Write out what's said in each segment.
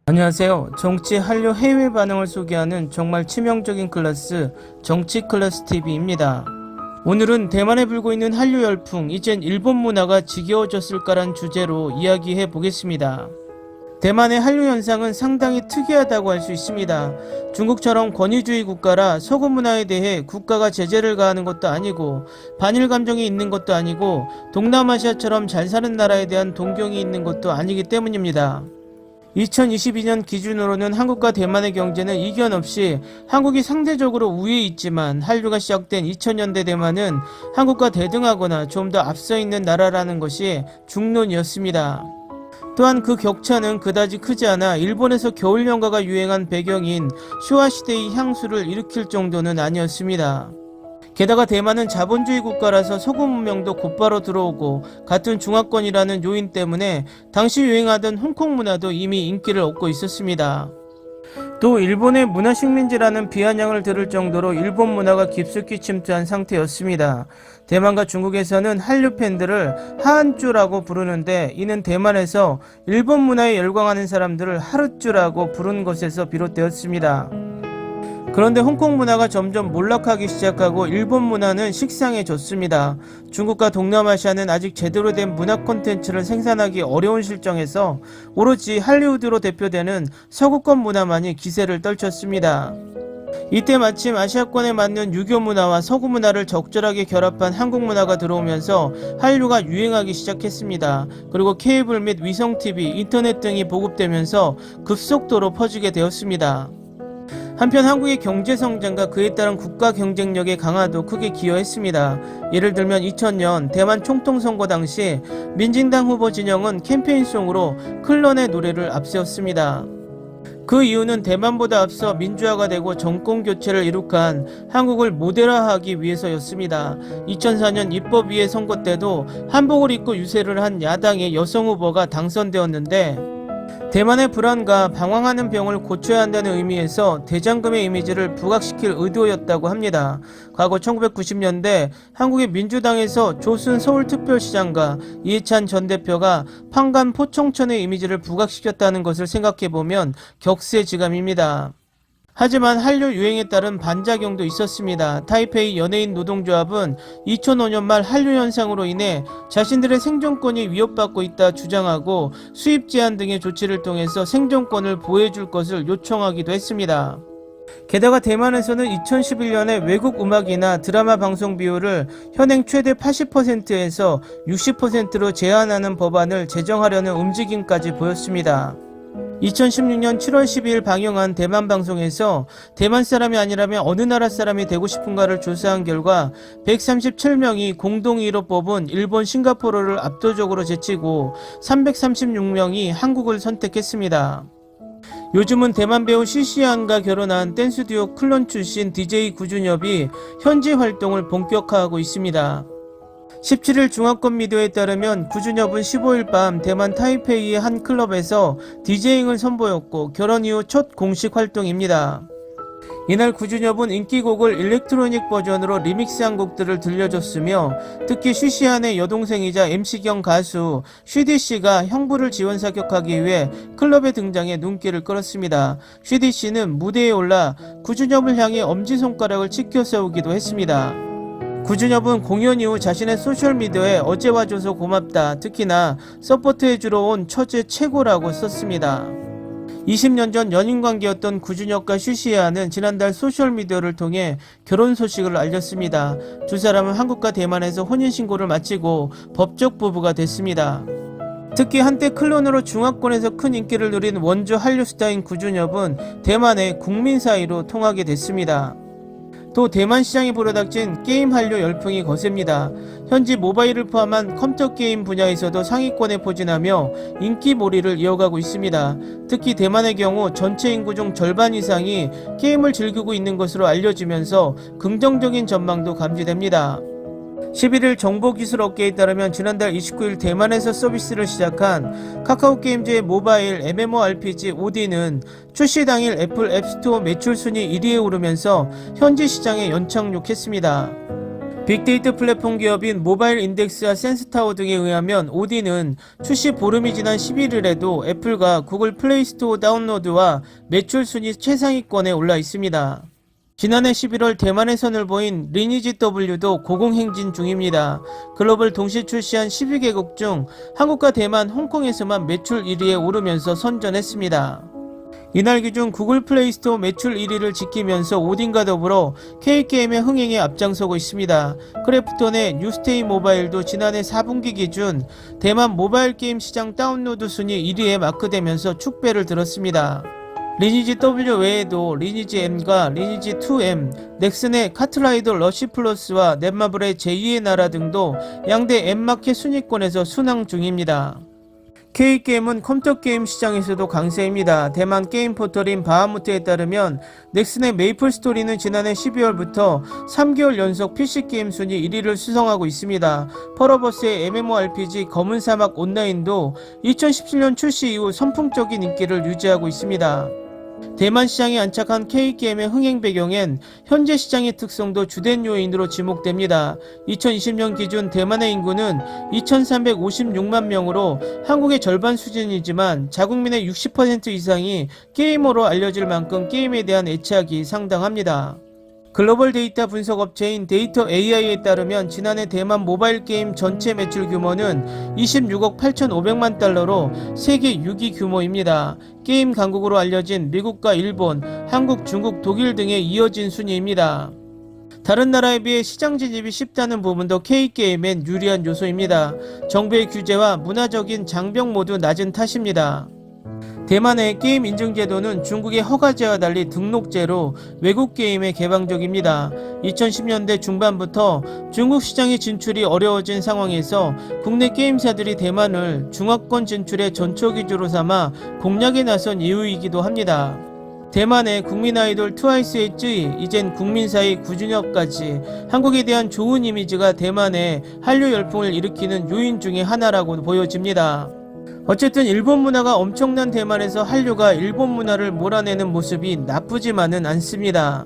안녕하세요. 정치 한류 해외 반응을 소개하는 정말 치명적인 클래스 정치 클래스 TV입니다. 오늘은 대만에 불고 있는 한류 열풍, 이젠 일본 문화가 지겨워졌을까란 주제로 이야기해 보겠습니다. 대만의 한류 현상은 상당히 특이하다고 할 수 있습니다. 중국처럼 권위주의 국가라 서구 문화에 대해 국가가 제재를 가하는 것도 아니고 반일 감정이 있는 것도 아니고 동남아시아처럼 잘 사는 나라에 대한 동경이 있는 것도 아니기 때문입니다. 2022년 기준으로는 한국과 대만의 경제는 이견 없이 한국이 상대적으로 우위에 있지만 한류가 시작된 2000년대 대만은 한국과 대등하거나 좀 더 앞서 있는 나라라는 것이 중론이었습니다. 또한 그 격차는 그다지 크지 않아 일본에서 겨울연가가 유행한 배경인 쇼와 시대의 향수를 일으킬 정도는 아니었습니다. 게다가 대만은 자본주의 국가라서 서구 문명도 곧바로 들어오고 같은 중화권이라는 요인 때문에 당시 유행하던 홍콩 문화도 이미 인기를 얻고 있었습니다. 또 일본의 문화식민지라는 비아냥을 들을 정도로 일본 문화가 깊숙이 침투한 상태였습니다. 대만과 중국에서는 한류 팬들을 하한쭈라고 부르는데 이는 대만에서 일본 문화에 열광하는 사람들을 하르쭈라고 부른 것에서 비롯되었습니다. 그런데 홍콩 문화가 점점 몰락하기 시작하고 일본 문화는 식상해졌습니다. 중국과 동남아시아는 아직 제대로 된 문화 콘텐츠를 생산하기 어려운 실정에서 오로지 할리우드로 대표되는 서구권 문화만이 기세를 떨쳤습니다. 이때 마침 아시아권에 맞는 유교 문화와 서구 문화를 적절하게 결합한 한국 문화가 들어오면서 한류가 유행하기 시작했습니다. 그리고 케이블 및 위성TV, 인터넷 등이 보급되면서 급속도로 퍼지게 되었습니다. 한편 한국의 경제성장과 그에 따른 국가 경쟁력의 강화도 크게 기여했습니다. 예를 들면 2000년 대만 총통선거 당시 민진당 후보 진영은 캠페인송으로 클론의 노래를 앞세웠습니다. 그 이유는 대만보다 앞서 민주화가 되고 정권교체를 이룩한 한국을 모델화하기 위해서였습니다. 2004년 입법위의 선거 때도 한복을 입고 유세를 한 야당의 여성 후보가 당선되었는데 대만의 불안과 방황하는 병을 고쳐야 한다는 의미에서 대장금의 이미지를 부각시킬 의도였다고 합니다. 과거 1990년대 한국의 민주당에서 조순 서울특별시장과 이해찬 전 대표가 판간 포청천의 이미지를 부각시켰다는 것을 생각해보면 격세지감입니다. 하지만 한류 유행에 따른 반작용도 있었습니다. 타이페이 연예인 노동조합은 2005년 말 한류 현상으로 인해 자신들의 생존권이 위협받고 있다 주장하고 수입 제한 등의 조치를 통해서 생존권을 보호해줄 것을 요청하기도 했습니다. 게다가 대만에서는 2011년에 외국 음악이나 드라마 방송 비율을 현행 최대 80%에서 60%로 제한하는 법안을 제정하려는 움직임까지 보였습니다. 2016년 7월 12일 방영한 대만 방송에서 대만 사람이 아니라면 어느 나라 사람이 되고 싶은가를 조사한 결과 137명이 공동 1위로 뽑은 일본 싱가포르를 압도적으로 제치고 336명이 한국을 선택했습니다. 요즘은 대만 배우 시시안과 결혼한 댄스 듀오 클론 출신 DJ 구준엽이 현지 활동을 본격화하고 있습니다. 17일 중화권 미디어에 따르면 구준엽은 15일 밤 대만 타이페이의 한 클럽에서 디제잉을 선보였고 결혼 이후 첫 공식 활동입니다. 이날 구준엽은 인기곡을 일렉트로닉 버전으로 리믹스한 곡들을 들려줬으며 특히 쉬시안의 여동생이자 MC경 가수 쉬디씨가 형부를 지원 사격하기 위해 클럽에 등장해 눈길을 끌었습니다. 쉬디씨는 무대에 올라 구준엽을 향해 엄지손가락을 치켜 세우기도 했습니다. 구준엽은 공연 이후 자신의 소셜미디어에 어제 와줘서 고맙다, 특히나 서포트해주러 온 처제 최고라고 썼습니다. 20년 전 연인관계였던 구준엽과 쉬시아는 지난달 소셜미디어를 통해 결혼 소식을 알렸습니다. 두 사람은 한국과 대만에서 혼인신고를 마치고 법적 부부가 됐습니다. 특히 한때 클론으로 중화권에서 큰 인기를 누린 원조 한류 스타인 구준엽은 대만의 국민 사이로 통하게 됐습니다. 또 대만 시장에 불어닥친 게임 한류 열풍이 거셉니다. 현지 모바일을 포함한 컴퓨터 게임 분야에서도 상위권에 포진하며 인기몰이를 이어가고 있습니다. 특히 대만의 경우 전체 인구 중 절반 이상이 게임을 즐기고 있는 것으로 알려지면서 긍정적인 전망도 감지됩니다. 11일 정보기술업계에 따르면 지난달 29일 대만에서 서비스를 시작한 카카오게임즈의 모바일 MMORPG 오디는 출시 당일 애플 앱스토어 매출 순위 1위에 오르면서 현지 시장에 연착륙했습니다. 빅데이터 플랫폼 기업인 모바일 인덱스와 센스타워 등에 의하면 오디는 출시 보름이 지난 11일에도 애플과 구글 플레이스토어 다운로드와 매출 순위 최상위권에 올라 있습니다. 지난해 11월 대만에 선을 보인 리니지 W도 고공행진 중입니다. 글로벌 동시 출시한 12개국 중 한국과 대만, 홍콩에서만 매출 1위에 오르면서 선전했습니다. 이날 기준 구글 플레이스토어 매출 1위를 지키면서 오딘과 더불어 K게임의 흥행에 앞장서고 있습니다. 크래프톤의 뉴스테이 모바일도 지난해 4분기 기준 대만 모바일 게임 시장 다운로드 순위 1위에 마크되면서 축배를 들었습니다. 리니지 W 외에도 리니지 M과 리니지 2M, 넥슨의 카트라이더 러시 플러스와 넷마블의 제2의 나라 등도 양대 M마켓 순위권에서 순항 중입니다. K게임은 컴퓨터 게임 시장에서도 강세입니다. 대만 게임 포털인 바하무트에 따르면 넥슨의 메이플 스토리는 지난해 12월부터 3개월 연속 PC게임 순위 1위를 수성하고 있습니다. 펄어버스의 MMORPG 검은 사막 온라인도 2017년 출시 이후 선풍적인 인기를 유지하고 있습니다. 대만 시장에 안착한 K게임의 흥행 배경엔 현재 시장의 특성도 주된 요인으로 지목됩니다. 2020년 기준 대만의 인구는 2356만 명으로 한국의 절반 수준이지만 자국민의 60% 이상이 게이머로 알려질 만큼 게임에 대한 애착이 상당합니다. 글로벌 데이터 분석 업체인 데이터 AI에 따르면 지난해 대만 모바일 게임 전체 매출 규모는 26억 8,500만 달러로 세계 6위 규모입니다. 게임 강국으로 알려진 미국과 일본, 한국, 중국, 독일 등에 이어진 순위입니다. 다른 나라에 비해 시장 진입이 쉽다는 부분도 K게임엔 유리한 요소입니다. 정부의 규제와 문화적인 장벽 모두 낮은 탓입니다. 대만의 게임 인증 제도는 중국의 허가제와 달리 등록제로 외국 게임에 개방적입니다. 2010년대 중반부터 중국 시장의 진출이 어려워진 상황에서 국내 게임사들이 대만을 중화권 진출의 전초 기주로 삼아 공략에 나선 이유이기도 합니다. 대만의 국민 아이돌 트와이스의 쯔이, 이젠 국민사의 구준혁까지 한국에 대한 좋은 이미지가 대만의 한류 열풍을 일으키는 요인 중에 하나라고 보여집니다. 어쨌든 일본 문화가 엄청난 대만에서 한류가 일본 문화를 몰아내는 모습이 나쁘지만은 않습니다.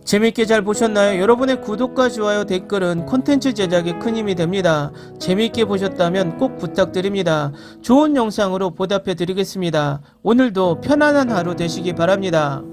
재밌게 잘 보셨나요? 여러분의 구독과 좋아요, 댓글은 콘텐츠 제작에 큰 힘이 됩니다. 재밌게 보셨다면 꼭 부탁드립니다. 좋은 영상으로 보답해 드리겠습니다. 오늘도 편안한 하루 되시기 바랍니다.